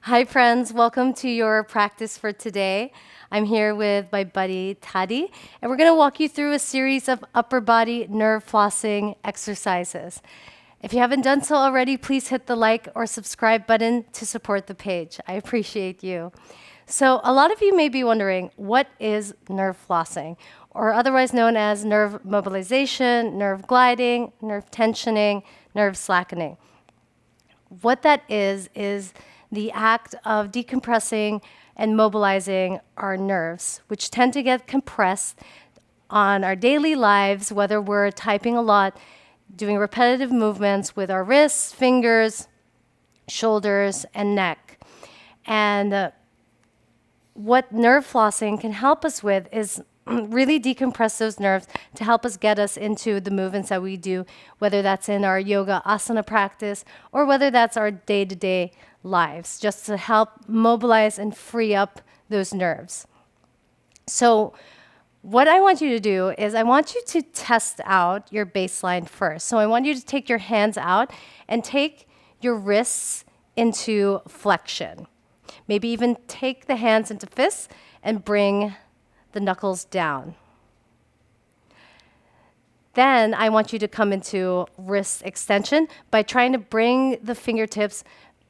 Hi friends, welcome to your practice for today. I'm here with my buddy Tadi, and we're going to walk you through a series of upper body nerve flossing exercises. If you haven't done so already, please hit the like or subscribe button to support the page. I appreciate you. So a lot of you may be wondering, what is nerve flossing, or otherwise known as nerve mobilization, nerve gliding, nerve tensioning, nerve slackening? What that is the act of decompressing and mobilizing our nerves, which tend to get compressed on our daily lives, whether we're typing a lot, doing repetitive movements with our wrists, fingers, shoulders, and neck. And what nerve flossing can help us with is really decompress those nerves to help us get us into the movements that we do, whether that's in our yoga asana practice or whether that's our day-to-day lives, just to help mobilize and free up those nerves. So what I want you to do is I want you to test out your baseline first. So I want you to take your hands out and take your wrists into flexion. Maybe even take the hands into fists and bring the knuckles down. Then I want you to come into wrist extension by trying to bring the fingertips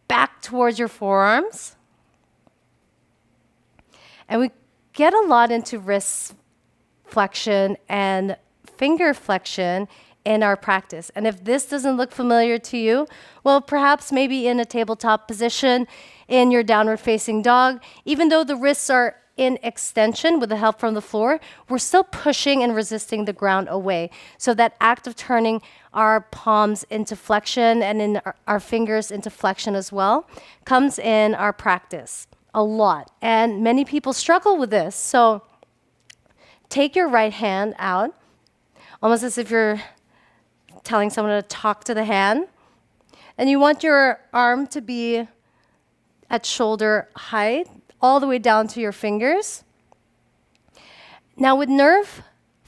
back towards your forearms. And we get a lot into wrist flexion and finger flexion in our practice. And if this doesn't look familiar to you, well, perhaps maybe in a tabletop position, in your downward facing dog, even though the wrists are in extension with the help from the floor, we're still pushing and resisting the ground away. So that act of turning our palms into flexion and in our fingers into flexion as well comes in our practice a lot. And many people struggle with this. So take your right hand out, almost as if you're telling someone to talk to the hand. And you want your arm to be at shoulder height, all the way down to your fingers. Now with nerve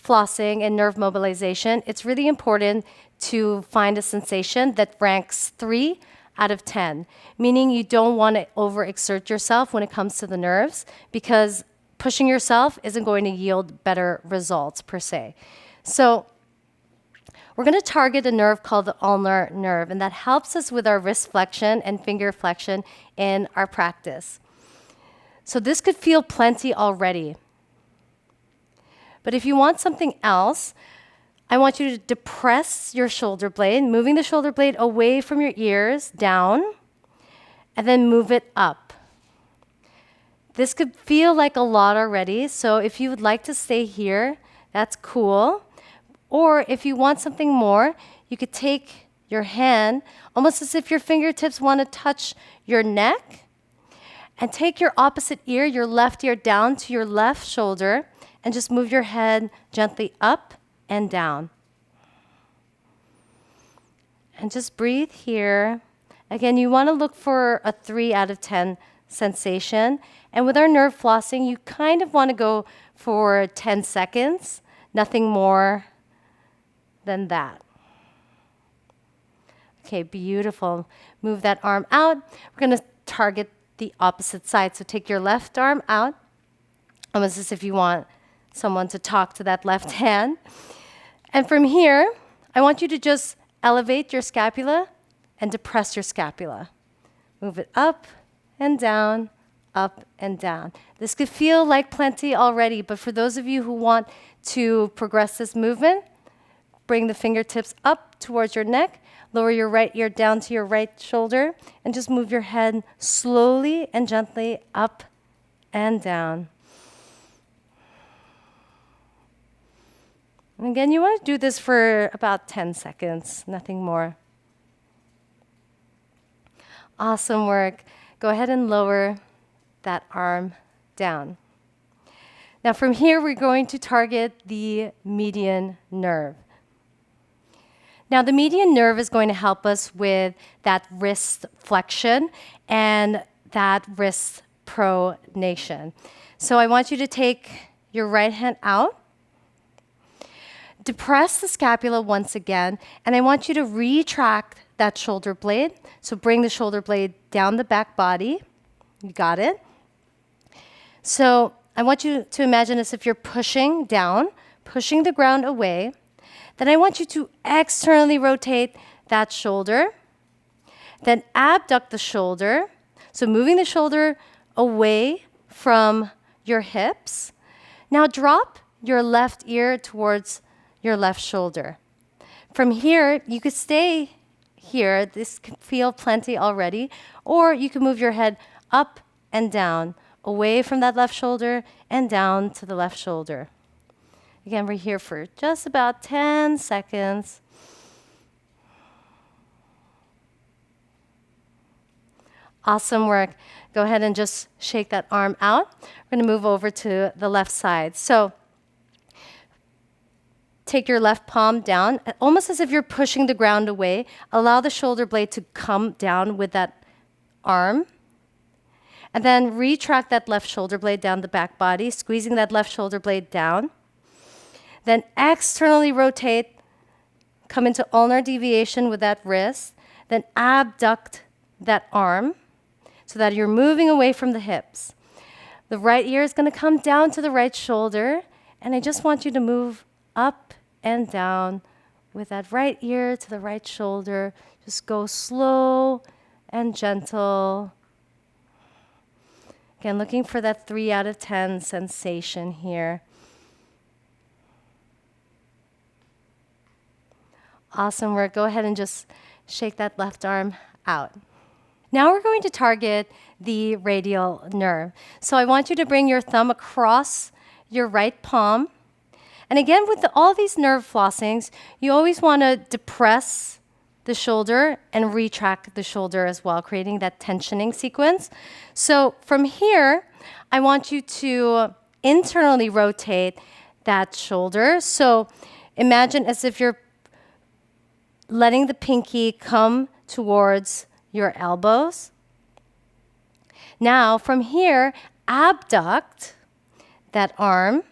flossing and nerve mobilization, it's really important to find a sensation that ranks 3 out of 10, meaning you don't want to overexert yourself when it comes to the nerves, because pushing yourself isn't going to yield better results per se. So we're going to target a nerve called the ulnar nerve, and that helps us with our wrist flexion and finger flexion in our practice. So this could feel plenty already. But if you want something else, I want you to depress your shoulder blade, moving the shoulder blade away from your ears, down, and then move it up. This could feel like a lot already, so if you would like to stay here, that's cool. Or if you want something more, you could take your hand, almost as if your fingertips want to touch your neck, and take your opposite ear, your left ear, down to your left shoulder, and just move your head gently up and down. And just breathe here. Again, you want to look for a 3 out of 10 sensation. And with our nerve flossing, you kind of want to go for 10 seconds, nothing more than that. Okay, beautiful. Move that arm out. We're going to target the opposite side. So take your left arm out, almost as if you want someone to talk to that left hand. And from here, I want you to just elevate your scapula and depress your scapula. Move it up and down, up and down. This could feel like plenty already, but for those of you who want to progress this movement, bring the fingertips up towards your neck, lower your right ear down to your right shoulder, and just move your head slowly and gently up and down. And again, you want to do this for about 10 seconds, nothing more. Awesome work. Go ahead and lower that arm down. Now from here, we're going to target the median nerve. Now, the median nerve is going to help us with that wrist flexion and that wrist pronation. So I want you to take your right hand out, depress the scapula once again, and I want you to retract that shoulder blade. So bring the shoulder blade down the back body, You got it? So I want you to imagine as if you're pushing down, pushing the ground away. Then I want you to externally rotate that shoulder. Then abduct the shoulder. So moving the shoulder away from your hips. Now drop your left ear towards your left shoulder. From here, you could stay here. This can feel plenty already. Or you can move your head up and down, away from that left shoulder and down to the left shoulder. Again, we're here for just about 10 seconds. Awesome work. Go ahead and just shake that arm out. We're going to move over to the left side. So take your left palm down, almost as if you're pushing the ground away. Allow the shoulder blade to come down with that arm. And then retract that left shoulder blade down the back body, squeezing that left shoulder blade down. Then externally rotate, come into ulnar deviation with that wrist. Then abduct that arm so that you're moving away from the hips. The right ear is going to come down to the right shoulder, and I just want you to move up and down with that right ear to the right shoulder. Just go slow and gentle. Again, looking for that 3 out of 10 sensation here. Awesome work. Go ahead and just shake that left arm out. Now we're going to target the radial nerve. So I want you to bring your thumb across your right palm. And again, with all these nerve flossings, you always want to depress the shoulder and retract the shoulder as well, creating that tensioning sequence. So from here, I want you to internally rotate that shoulder. So imagine as if you're letting the pinky come towards your elbows. Now, from here, abduct that arm.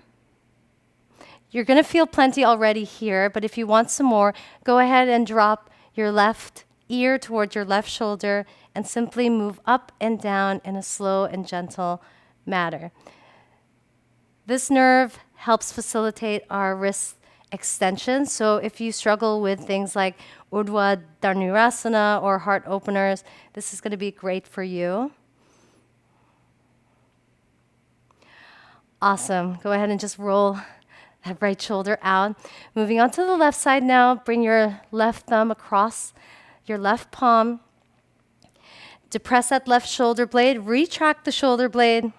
You're going to feel plenty already here, but if you want some more, go ahead and drop your left ear towards your left shoulder and simply move up and down in a slow and gentle manner. This nerve helps facilitate our wrist extension. So if you struggle with things like Urdhva Dhanurasana or heart openers, this is going to be great for you. Awesome. Go ahead and just roll that right shoulder out. Moving on to the left side now. Bring your left thumb across your left palm. Depress that left shoulder blade. Retract the shoulder blade.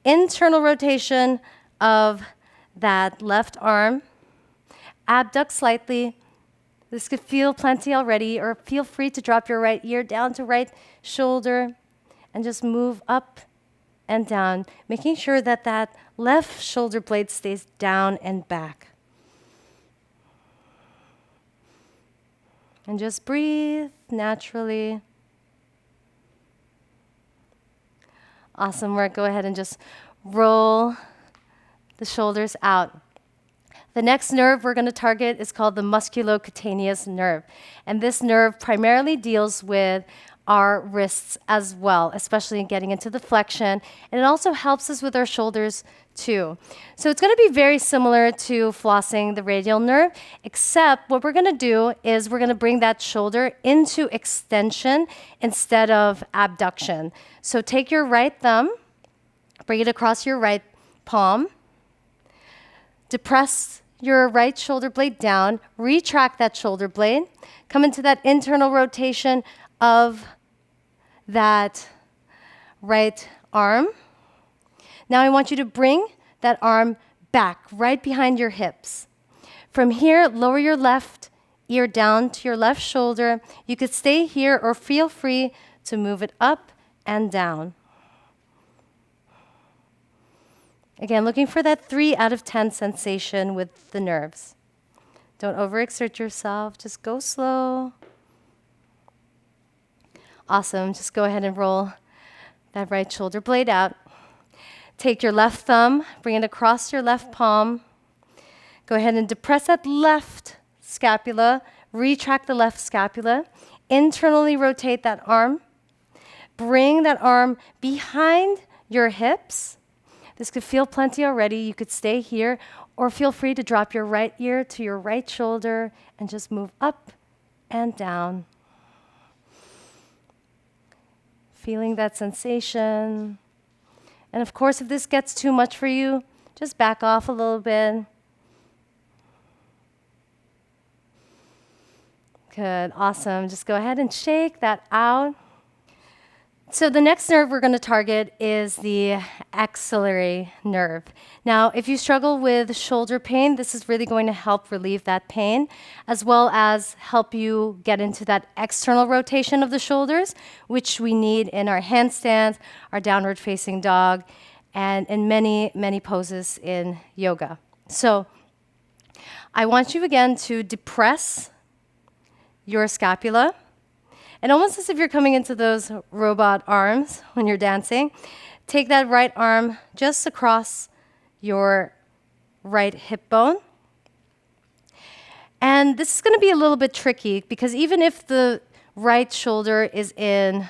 Internal rotation of that left arm. Abduct slightly. This could feel plenty already, or feel free to drop your right ear down to right shoulder and just move up and down, making sure that that left shoulder blade stays down and back. And just breathe naturally. Awesome work. Go ahead and just roll the shoulders out. The next nerve we're going to target is called the musculocutaneous nerve. And this nerve primarily deals with our wrists as well, especially in getting into the flexion. And it also helps us with our shoulders too. So it's going to be very similar to flossing the radial nerve, except what we're going to do is we're going to bring that shoulder into extension instead of abduction. So take your right thumb, bring it across your right palm, depress your right shoulder blade down, retract that shoulder blade, come into that internal rotation of that right arm. Now I want you to bring that arm back right behind your hips. From here, lower your left ear down to your left shoulder. You could stay here or feel free to move it up and down. Again, looking for that 3 out of 10 sensation with the nerves. Don't overexert yourself. Just go slow. Awesome. Just go ahead and roll that right shoulder blade out. Take your left thumb, bring it across your left palm. Go ahead and depress that left scapula. Retract the left scapula. Internally rotate that arm. bring that arm behind your hips. This could feel plenty already. You could stay here, or feel free to drop your right ear to your right shoulder and just move up and down. Feeling that sensation. And of course, if this gets too much for you, just back off a little bit. Good, awesome. Just go ahead and shake that out. So the next nerve we're going to target is the axillary nerve. Now, if you struggle with shoulder pain, this is really going to help relieve that pain, as well as help you get into that external rotation of the shoulders, which we need in our handstand, our downward facing dog, and in many, many poses in yoga. So I want you again to depress your scapula. And almost as if you're coming into those robot arms when you're dancing, take that right arm just across your right hip bone. And this is going to be a little bit tricky because even if the right shoulder is in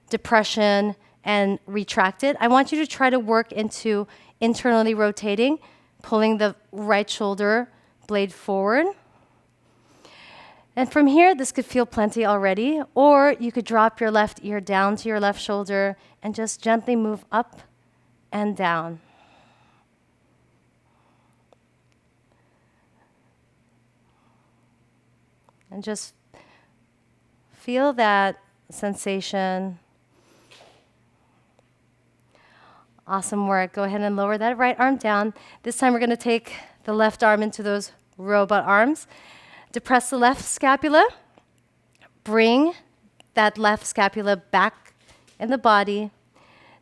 depression and retracted, I want you to try to work into internally rotating, pulling the right shoulder blade forward. And from here, this could feel plenty already, or you could drop your left ear down to your left shoulder and just gently move up and down. And just feel that sensation. Awesome work. Go ahead and lower that right arm down. This time we're going to take the left arm into those robot arms. Depress the left scapula. Bring that left scapula back in the body.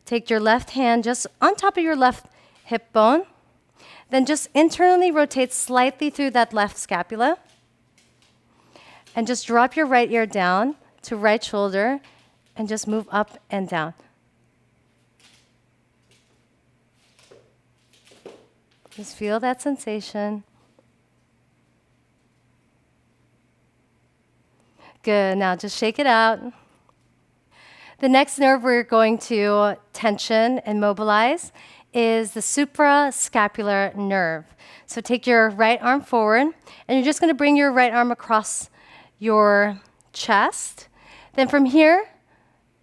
Take your left hand just on top of your left hip bone. Then just internally rotate slightly through that left scapula. And just drop your right ear down to right shoulder and just move up and down. Just feel that sensation. Good, now just shake it out. The next nerve we're going to tension and mobilize is the suprascapular nerve. So take your right arm forward, and you're just going to bring your right arm across your chest. Then from here,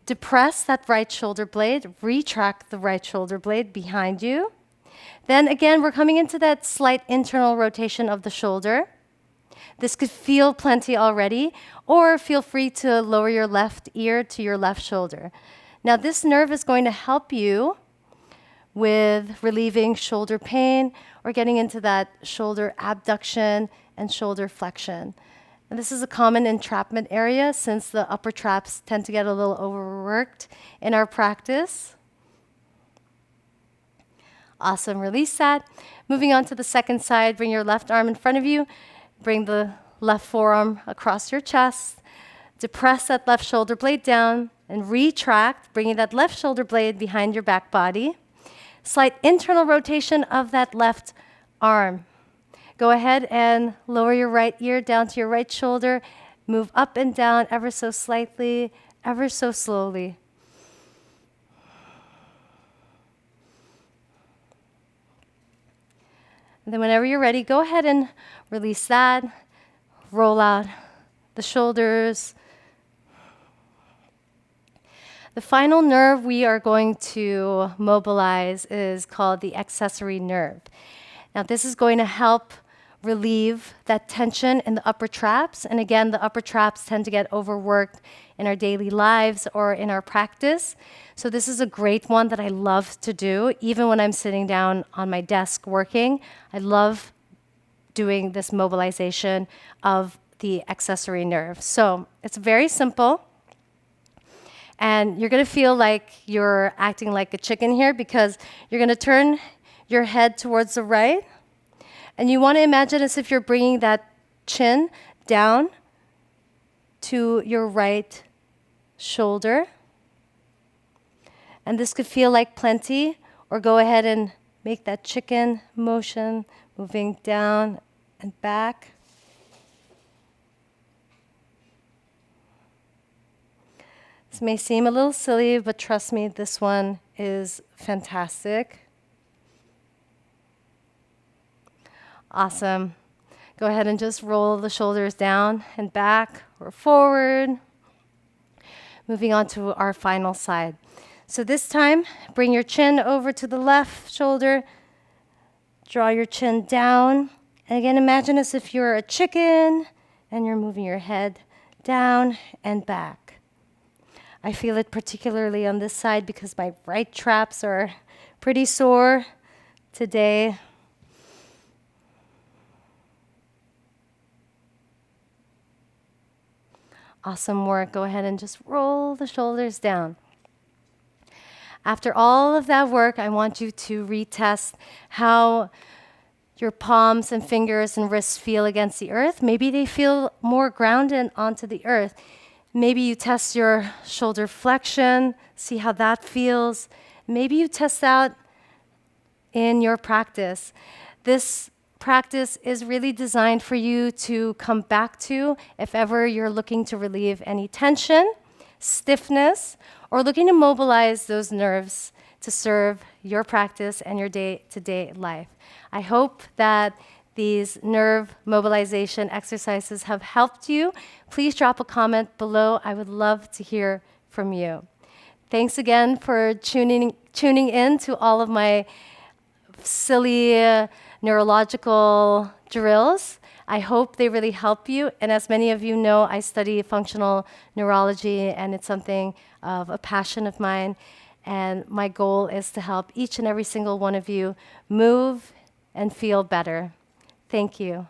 depress that right shoulder blade, retract the right shoulder blade behind you. Then again, we're coming into that slight internal rotation of the shoulder. This could feel plenty already, or feel free to lower your left ear to your left shoulder. Now, this nerve is going to help you with relieving shoulder pain or getting into that shoulder abduction and shoulder flexion. And this is a common entrapment area since the upper traps tend to get a little overworked in our practice. Awesome, release that. Moving on to the second side, bring your left arm in front of you. Bring the left forearm across your chest. Depress that left shoulder blade down and retract, bringing that left shoulder blade behind your back body. Slight internal rotation of that left arm. Go ahead and lower your right ear down to your right shoulder. Move up and down ever so slightly, ever so slowly. And then whenever you're ready, go ahead and release that. Roll out the shoulders. The final nerve we are going to mobilize is called the accessory nerve. Now, this is going to help relieve that tension in the upper traps. And again, the upper traps tend to get overworked in our daily lives or in our practice. So this is a great one that I love to do, even when I'm sitting down on my desk working. I love doing this mobilization of the accessory nerve. So it's very simple. And you're going to feel like you're acting like a chicken here because you're going to turn your head towards the right. And you want to imagine as if you're bringing that chin down to your right shoulder. And this could feel like plenty, or go ahead and make that chicken motion, moving down and back. This may seem a little silly, but trust me, this one is fantastic. Awesome. Go ahead and just roll the shoulders down and back or forward. Moving on to our final side. So this time, bring your chin over to the left shoulder. Draw your chin down. And again, imagine as if you're a chicken and you're moving your head down and back. I feel it particularly on this side because my right traps are pretty sore today. Awesome work. Go ahead and just roll the shoulders down. After all of that work, I want you to retest how your palms and fingers and wrists feel against the earth. Maybe they feel more grounded onto the earth. Maybe you test your shoulder flexion, see how that feels. Maybe you test out in your practice. This practice is really designed for you to come back to if ever you're looking to relieve any tension, stiffness, or looking to mobilize those nerves to serve your practice and your day-to-day life. I hope that these nerve mobilization exercises have helped you. Please drop a comment below. I would love to hear from you. Thanks again for tuning in to all of my silly neurological drills. I hope they really help you. And as many of you know, I study functional neurology, and it's something of a passion of mine. And my goal is to help each and every single one of you move and feel better. Thank you.